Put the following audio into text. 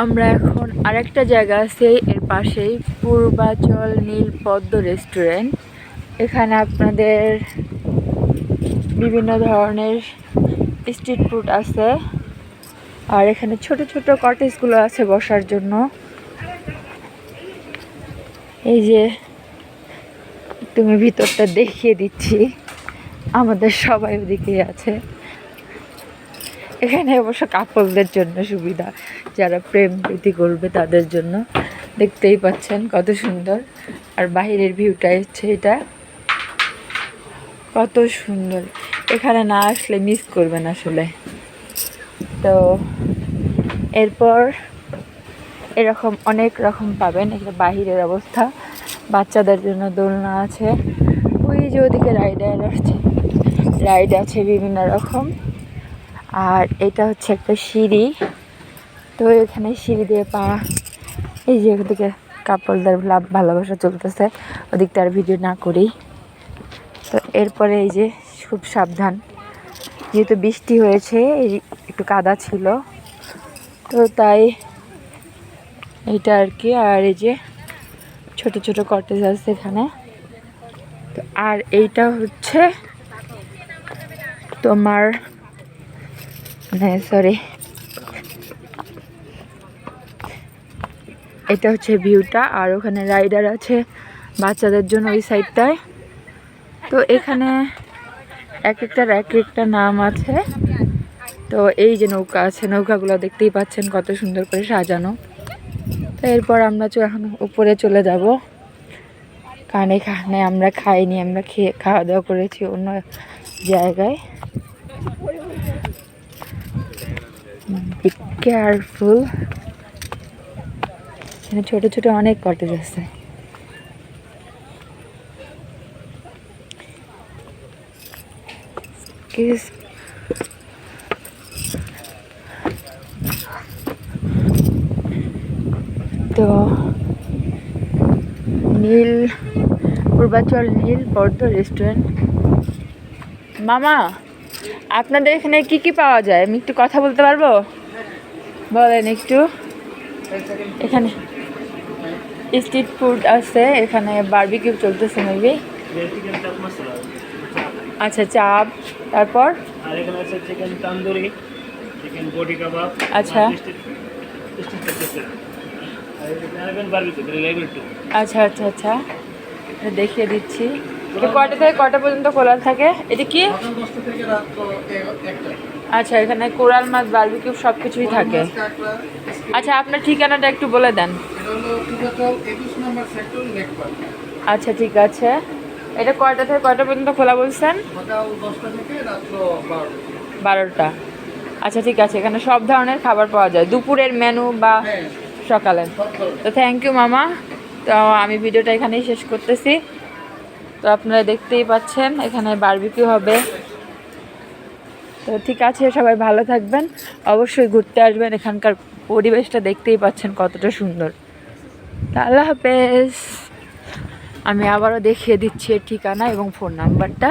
আমরা এখন আরেকটা জায়গা আছে এর পাশেই, পূর্বাচল নীলপদ্ম রেস্টুরেন্ট। এখানে আপনাদের বিভিন্ন ধরনের স্ট্রিট ফুড আছে, আর এখানে ছোট ছোট কটেজগুলো আছে বসার জন্য। এই যে তুমি ভিতরটা দেখিয়ে দিচ্ছি, আমাদের সবাই ওদিকে আছে। এখানে অবশ্য কাপলদের জন্য সুবিধা, যারা প্রেম প্রীতি করবে তাদের জন্য। দেখতেই পাচ্ছেন কত সুন্দর, আর বাহিরের ভিউটা হচ্ছে এটা, কত সুন্দর। এখানে না আসলে মিস করবেন আসলে। তো এরপর এরকম অনেক রকম পাবেন। এটা বাহিরের অবস্থা, বাচ্চাদের জন্য দোলনা আছে, ওই যে ওদিকে রাইড আছে বিভিন্ন রকম। আর এটা হচ্ছে একটা সিঁড়ি, তো এখানে সিঁড়ি দিয়ে এই যে ওদিকে কাপলদের ভালোবাসা চলতেছে, ওদিকটা আর ভিডিও না করি। তো এরপরে এই যে খুব সাবধান, যেহেতু বৃষ্টি হয়েছে, এই একটু কাদা ছিল, তো তাই এইটা আর কি। আর এই যে ছোট ছোট কটেজ আছে এখানে। তো আর এইটা হচ্ছে তোমার সরি, এটা হচ্ছে ভিউটা। আর ওখানে রাইডার আছে বাচ্চাদের জন্য ওই সাইডটায়। তো এখানে এক একটা নাম আছে। তো এই যে নৌকা আছে, নৌকাগুলো দেখতেই পাচ্ছেন কত সুন্দর করে সাজানো। তো এরপর আমরা এখন উপরে চলে যাব, কারণ এখানে আমরা খাইনি, আমরা খাওয়া দাওয়া করেছি অন্য জায়গায়। বি কেয়ারফুল, এখানে ছোট ছোট অনেক কটেজ আছে। তো পূর্বাচল নীলপদ্ম রেস্টুরেন্ট। মামা, আপনাদের এখানে কি কি পাওয়া যায়? আমি একটু কথা বলতে পারবো? বলেন একটু। এখানে স্ট্রিট ফুড আছে, এখানে বারবিকিউ চলতেছে মেবি। আচ্ছা, চাপ, তারপর চিকেন তন্দুরি, চিকেন বডি কাবাব। আচ্ছা আচ্ছা আচ্ছা আচ্ছা, দেখিয়ে দিচ্ছি। কটা থেকে কটা পর্যন্ত খোলা থাকে? এটা কি? আচ্ছা, এখানে কোরাল মাছ, বারবিকিউ সব কিছুই থাকে। আচ্ছা, আপনার ঠিকানাটা একটু বলে দেন। আচ্ছা ঠিক আছে। এটা কয়টা থেকে কয়টা পর্যন্ত খোলা বলছেন? 12টা। আচ্ছা ঠিক আছে, এখানে সব ধরনের খাবার পাওয়া যায়, দুপুরের মেনু বা সকালের। তো থ্যাংক ইউ মামা। তো আমি ভিডিওটা এখানেই শেষ করতেছি। তো আপনারা দেখতেই পাচ্ছেন এখানে বারবিকিউ হবে। তো ঠিক আছে, সবাই ভালো থাকবেন, অবশ্যই ঘুরতে আসবেন। এখানকার পরিবেশটা দেখতেই পাচ্ছেন কতটা সুন্দর। তা আল্লাহ হাফেজ। আমি আবারও দেখিয়ে দিচ্ছি ঠিকানা এবং ফোন নাম্বারটা।